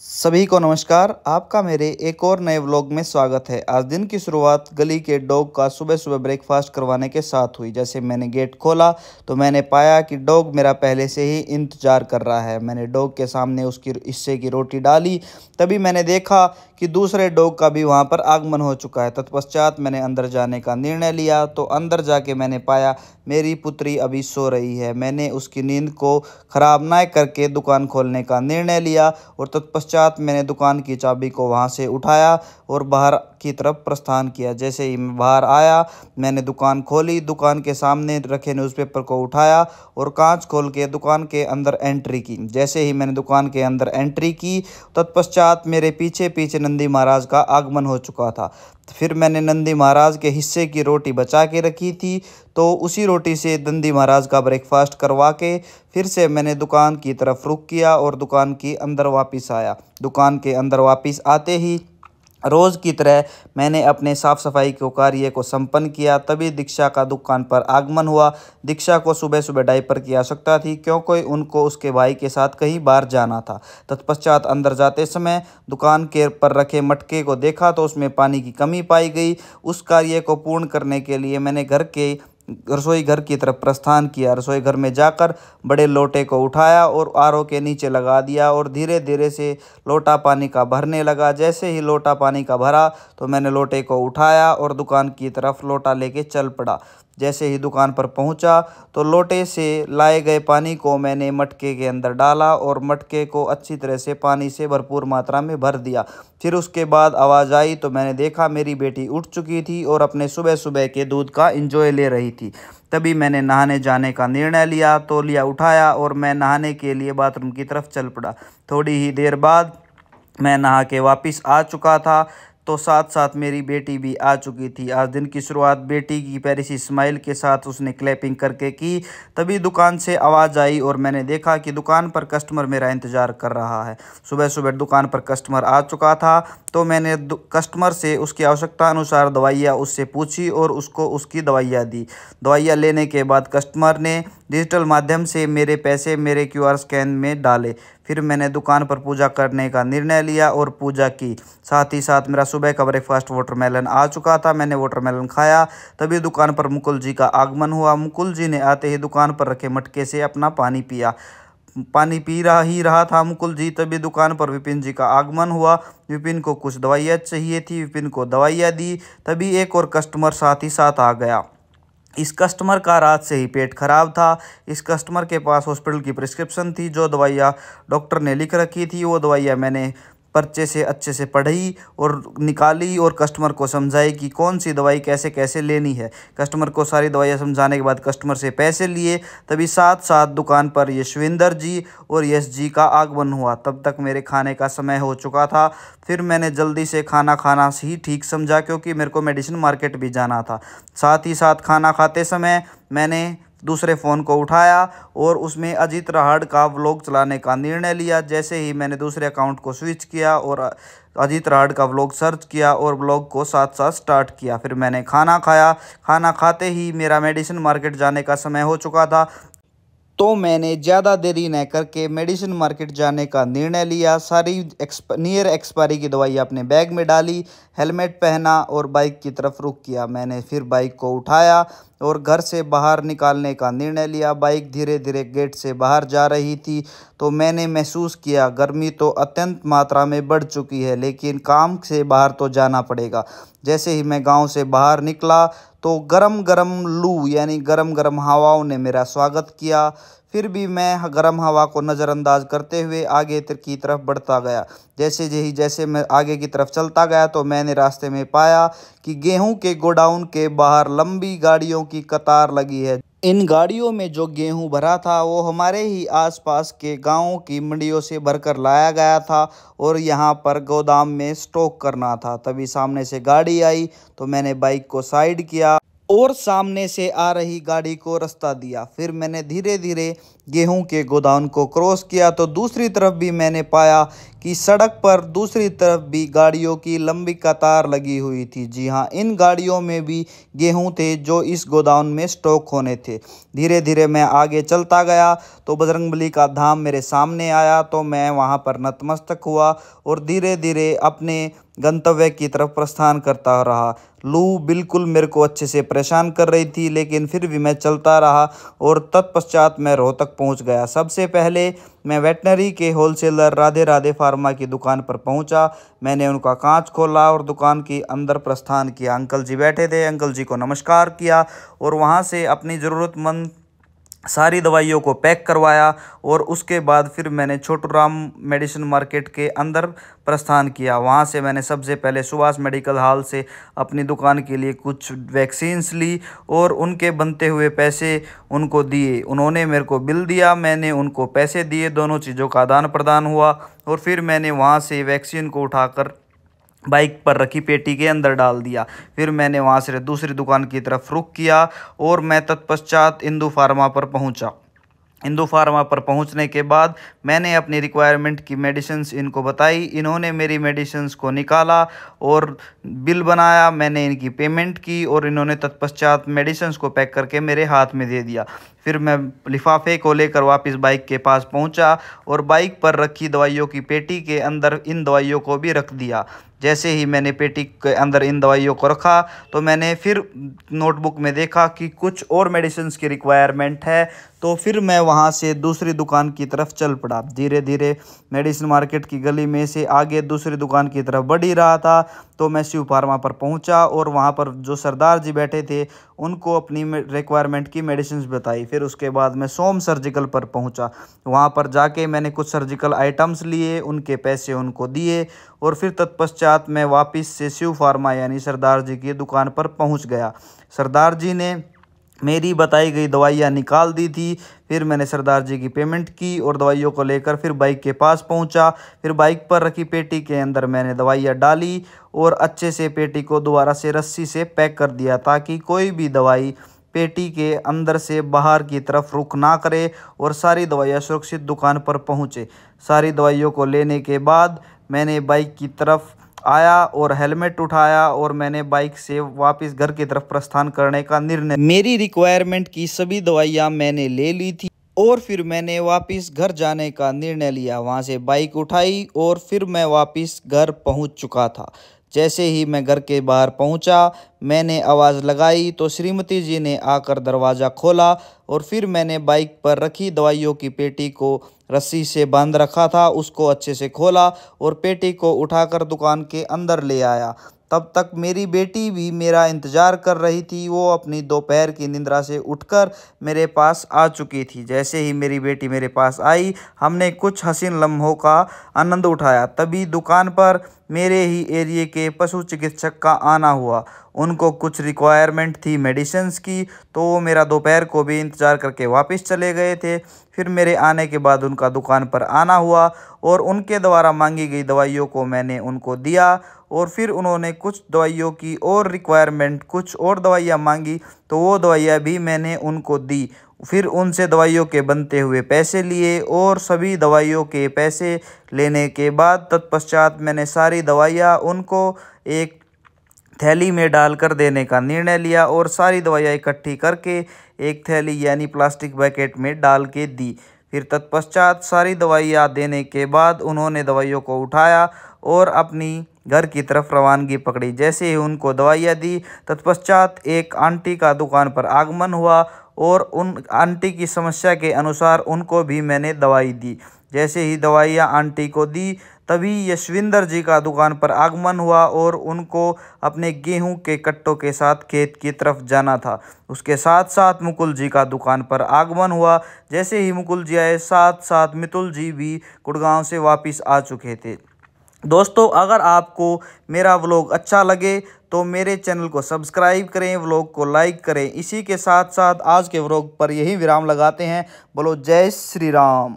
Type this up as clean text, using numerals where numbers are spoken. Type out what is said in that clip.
सभी को नमस्कार। आपका मेरे एक और नए व्लॉग में स्वागत है। आज दिन की शुरुआत गली के डॉग का सुबह सुबह ब्रेकफास्ट करवाने के साथ हुई। जैसे मैंने गेट खोला तो मैंने पाया कि डॉग मेरा पहले से ही इंतजार कर रहा है। मैंने डॉग के सामने उसकी हिस्से की रोटी डाली। तभी मैंने देखा कि दूसरे डॉग का भी वहां पर आगमन हो चुका है। तत्पश्चात मैंने अंदर जाने का निर्णय लिया तो अंदर जाके मैंने पाया मेरी पुत्री अभी सो रही है। मैंने उसकी नींद को खराब ना करके दुकान खोलने का निर्णय लिया और तत्पश्चात मैंने दुकान की चाबी को वहां से उठाया और बाहर की तरफ प्रस्थान किया। जैसे ही मैं बाहर आया मैंने दुकान खोली, दुकान के सामने रखे न्यूज़पेपर को उठाया और कांच खोल के दुकान के अंदर एंट्री की। जैसे ही मैंने दुकान के अंदर एंट्री की तत्पश्चात मेरे पीछे पीछे नंदी महाराज का आगमन हो चुका था। फिर मैंने नंदी महाराज के हिस्से की रोटी बचा के रखी थी तो उसी रोटी से नंदी महाराज का ब्रेकफास्ट करवा के फिर से मैंने दुकान की तरफ रुख किया और दुकान के अंदर वापस आया। दुकान के अंदर वापस आते ही रोज़ की तरह मैंने अपने साफ़ सफाई के कार्य को संपन्न किया। तभी दीक्षा का दुकान पर आगमन हुआ। दीक्षा को सुबह सुबह डायपर की आवश्यकता थी क्योंकि उनको उसके भाई के साथ कहीं बाहर जाना था। तत्पश्चात अंदर जाते समय दुकान के पर रखे मटके को देखा तो उसमें पानी की कमी पाई गई। उस कार्य को पूर्ण करने के लिए मैंने रसोई घर की तरफ प्रस्थान किया। रसोई घर में जाकर बड़े लोटे को उठाया और आरओ के नीचे लगा दिया और धीरे धीरे से लोटा पानी का भरने लगा। जैसे ही लोटा पानी का भरा तो मैंने लोटे को उठाया और दुकान की तरफ लोटा लेके चल पड़ा। जैसे ही दुकान पर पहुंचा तो लोटे से लाए गए पानी को मैंने मटके के अंदर डाला और मटके को अच्छी तरह से पानी से भरपूर मात्रा में भर दिया। फिर उसके बाद आवाज़ आई तो मैंने देखा मेरी बेटी उठ चुकी थी और अपने सुबह सुबह के दूध का एंजॉय ले रही थी। तभी मैंने नहाने जाने का निर्णय लिया, तौलिया उठाया और मैं नहाने के लिए बाथरूम की तरफ चल पड़ा। थोड़ी ही देर बाद मैं नहा के वापस आ चुका था तो साथ साथ मेरी बेटी भी आ चुकी थी। आज दिन की शुरुआत बेटी की प्यारी सी स्माइल के साथ उसने क्लैपिंग करके की। तभी दुकान से आवाज़ आई और मैंने देखा कि दुकान पर कस्टमर मेरा इंतज़ार कर रहा है। सुबह सुबह दुकान पर कस्टमर आ चुका था तो मैंने कस्टमर से उसकी आवश्यकता अनुसार दवाइयाँ उससे पूछी और उसको उसकी दवाइयाँ दी। दवाइयाँ लेने के बाद कस्टमर ने डिजिटल माध्यम से मेरे पैसे मेरे क्यूआर स्कैन में डाले। फिर मैंने दुकान पर पूजा करने का निर्णय लिया और पूजा की। साथ ही साथ मेरा सुबह का ब्रेकफास्ट वाटरमेलन आ चुका था। मैंने वाटरमेलन खाया। तभी दुकान पर मुकुल जी का आगमन हुआ। मुकुल जी ने आते ही दुकान पर रखे मटके से अपना पानी पिया। पानी पी रहा था मुकुल जी, तभी दुकान पर विपिन जी का आगमन हुआ। विपिन को कुछ दवाइयाँ चाहिए थी, विपिन को दवाइयाँ दी। तभी एक और कस्टमर साथ ही साथ आ गया। इस कस्टमर का रात से ही पेट खराब था। इस कस्टमर के पास हॉस्पिटल की प्रिस्क्रिप्शन थी। जो दवाइयाँ डॉक्टर ने लिख रखी थी वो दवाइयाँ मैंने पर्चे से अच्छे से पढ़ी और निकाली और कस्टमर को समझाई कि कौन सी दवाई कैसे कैसे लेनी है। कस्टमर को सारी दवाइयाँ समझाने के बाद कस्टमर से पैसे लिए। तभी साथ साथ दुकान पर यशविंदर जी और यश जी का आगमन हुआ। तब तक मेरे खाने का समय हो चुका था। फिर मैंने जल्दी से खाना खाना ही ठीक समझा क्योंकि मेरे को मेडिसिन मार्केट भी जाना था। साथ ही साथ खाना खाते समय मैंने दूसरे फ़ोन को उठाया और उसमें अजीत राहड़ का व्लॉग चलाने का निर्णय लिया। जैसे ही मैंने दूसरे अकाउंट को स्विच किया और अजीत राहड़ का व्लॉग सर्च किया और व्लॉग को साथ साथ स्टार्ट किया। फिर मैंने खाना खाया। खाना खाते ही मेरा मेडिसिन मार्केट जाने का समय हो चुका था तो मैंने ज़्यादा देरी न करके मेडिसिन मार्केट जाने का निर्णय लिया। सारी नियर एक्सपायरी की दवाई अपने बैग में डाली, हेलमेट पहना और बाइक की तरफ रुख किया। मैंने फिर बाइक को उठाया और घर से बाहर निकालने का निर्णय लिया। बाइक धीरे धीरे गेट से बाहर जा रही थी तो मैंने महसूस किया गर्मी तो अत्यंत मात्रा में बढ़ चुकी है लेकिन काम से बाहर तो जाना पड़ेगा। जैसे ही मैं गांव से बाहर निकला तो गरम गरम लू यानी गरम गरम हवाओं ने मेरा स्वागत किया। फिर भी मैं गर्म हवा को नज़रअंदाज करते हुए आगे की तरफ बढ़ता गया। जैसे मैं आगे की तरफ चलता गया तो मैंने रास्ते में पाया कि गेहूं के गोडाउन के बाहर लंबी गाड़ियों की कतार लगी है। इन गाड़ियों में जो गेहूं भरा था वो हमारे ही आसपास के गांवों की मंडियों से भरकर लाया गया था और यहाँ पर गोदाम में स्टॉक करना था। तभी सामने से गाड़ी आई तो मैंने बाइक को साइड किया और सामने से आ रही गाड़ी को रास्ता दिया। फिर मैंने धीरे धीरे गेहूं के गोदाम को क्रॉस किया तो दूसरी तरफ भी मैंने पाया कि सड़क पर दूसरी तरफ भी गाड़ियों की लंबी कतार लगी हुई थी। जी हाँ, इन गाड़ियों में भी गेहूं थे जो इस गोदाम में स्टॉक होने थे। धीरे धीरे मैं आगे चलता गया तो बजरंगबली का धाम मेरे सामने आया, तो मैं वहां पर नतमस्तक हुआ और धीरे धीरे अपने गंतव्य की तरफ प्रस्थान करता रहा। लू बिल्कुल मेरे को अच्छे से परेशान कर रही थी, लेकिन फिर भी मैं चलता रहा और तत्पश्चात मैं रोहतक पहुंच गया। सबसे पहले मैं वेटनरी के होलसेलर राधे राधे फार्मा की दुकान पर पहुंचा। मैंने उनका कांच खोला और दुकान के अंदर प्रस्थान किया। अंकल जी बैठे थे, अंकल जी को नमस्कार किया और वहां से अपनी ज़रूरतमंद सारी दवाइयों को पैक करवाया और उसके बाद फिर मैंने छोटू राम मेडिसिन मार्केट के अंदर प्रस्थान किया। वहां से मैंने सबसे पहले सुभाष मेडिकल हॉल से अपनी दुकान के लिए कुछ वैक्सीन्स ली और उनके बनते हुए पैसे उनको दिए। उन्होंने मेरे को बिल दिया, मैंने उनको पैसे दिए, दोनों चीज़ों का आदान प्रदान हुआ और फिर मैंने वहां से वैक्सीन को उठाकर बाइक पर रखी पेटी के अंदर डाल दिया। फिर मैंने वहां से दूसरी दुकान की तरफ रुख किया और मैं तत्पश्चात इंदु फार्मा पर पहुंचा। इंदु फार्मा पर पहुंचने के बाद मैंने अपनी रिक्वायरमेंट की मेडिसिन्स इनको बताई। इन्होंने मेरी मेडिसिन्स को निकाला और बिल बनाया। मैंने इनकी पेमेंट की और इन्होंने तत्पश्चात मेडिसिन्स को पैक करके मेरे हाथ में दे दिया। फिर मैं लिफाफे को लेकर वापस बाइक के पास पहुंचा और बाइक पर रखी दवाइयों की पेटी के अंदर इन दवाइयों को भी रख दिया। जैसे ही मैंने पेटी के अंदर इन दवाइयों को रखा तो मैंने फिर नोटबुक में देखा कि कुछ और मेडिसिन्स की रिक्वायरमेंट है, तो फिर मैं वहां से दूसरी दुकान की तरफ चल पड़ा। धीरे धीरे मेडिसिन मार्केट की गली में से आगे दूसरी दुकान की तरफ बढ़ ही रहा था तो मैं शिव फार्मा पर पहुंचा और वहां पर जो सरदार जी बैठे थे उनको अपनी रिक्वायरमेंट की मेडिसिन बताई। फिर उसके बाद मैं सोम सर्जिकल पर पहुंचा। वहां पर जाके मैंने कुछ सर्जिकल आइटम्स लिए, उनके पैसे उनको दिए और फिर तत्पश्चात मैं वापस से शिव फार्मा यानी सरदार जी की दुकान पर पहुंच गया। सरदार जी ने मेरी बताई गई दवाइयाँ निकाल दी थी। फिर मैंने सरदार जी की पेमेंट की और दवाइयों को लेकर फिर बाइक के पास पहुंचा। फिर बाइक पर रखी पेटी के अंदर मैंने दवाइयाँ डाली और अच्छे से पेटी को दोबारा से रस्सी से पैक कर दिया ताकि कोई भी दवाई पेटी के अंदर से बाहर की तरफ रुख ना करे और सारी दवाइयाँ सुरक्षित दुकान पर पहुँचे। सारी दवाइयों को लेने के बाद मैंने बाइक की तरफ आया और हेलमेट उठाया और मैंने बाइक से वापस घर की तरफ प्रस्थान करने का निर्णय। मेरी रिक्वायरमेंट की सभी दवाइयाँ मैंने ले ली थी और फिर मैंने वापस घर जाने का निर्णय लिया। वहाँ से बाइक उठाई और फिर मैं वापस घर पहुँच चुका था। जैसे ही मैं घर के बाहर पहुंचा मैंने आवाज़ लगाई तो श्रीमती जी ने आकर दरवाज़ा खोला और फिर मैंने बाइक पर रखी दवाइयों की पेटी को रस्सी से बांध रखा था उसको अच्छे से खोला और पेटी को उठाकर दुकान के अंदर ले आया। तब तक मेरी बेटी भी मेरा इंतज़ार कर रही थी। वो अपनी दोपहर की निंद्रा से उठकर मेरे पास आ चुकी थी। जैसे ही मेरी बेटी मेरे पास आई हमने कुछ हसीन लम्हों का आनंद उठाया। तभी दुकान पर मेरे ही एरिए के पशु चिकित्सक का आना हुआ। उनको कुछ रिक्वायरमेंट थी मेडिसिन्स की, तो वो मेरा दोपहर को भी इंतज़ार करके वापस चले गए थे। फिर मेरे आने के बाद उनका दुकान पर आना हुआ और उनके द्वारा मांगी गई दवाइयों को मैंने उनको दिया और फिर उन्होंने कुछ दवाइयों की और रिक्वायरमेंट कुछ और दवाइयाँ मांगी तो वो दवाइयाँ भी मैंने उनको दी। फिर उनसे दवाइयों के बनते हुए पैसे लिए और सभी दवाइयों के पैसे लेने के बाद तत्पश्चात मैंने सारी दवाइयाँ उनको एक थैली में डालकर देने का निर्णय लिया और सारी दवाइयाँ इकट्ठी करके एक थैली यानी प्लास्टिक पैकेट में डाल के दी। फिर तत्पश्चात सारी दवाइयाँ देने के बाद उन्होंने दवाइयों को उठाया और अपनी घर की तरफ रवानगी पकड़ी। जैसे ही उनको दवाइयाँ दी तत्पश्चात एक आंटी का दुकान पर आगमन हुआ और उन आंटी की समस्या के अनुसार उनको भी मैंने दवाई दी। जैसे ही दवाइयाँ आंटी को दी तभी यशविंदर जी का दुकान पर आगमन हुआ और उनको अपने गेहूं के कट्टों के साथ खेत की तरफ जाना था। उसके साथ साथ मुकुल जी का दुकान पर आगमन हुआ। जैसे ही मुकुल जी आए साथ साथ मितुल जी भी गुड़गांव से वापस आ चुके थे। दोस्तों, अगर आपको मेरा व्लॉग अच्छा लगे तो मेरे चैनल को सब्सक्राइब करें, व्लॉग को लाइक करें। इसी के साथ साथ आज के व्लॉग पर यही विराम लगाते हैं। बोलो जय श्री राम।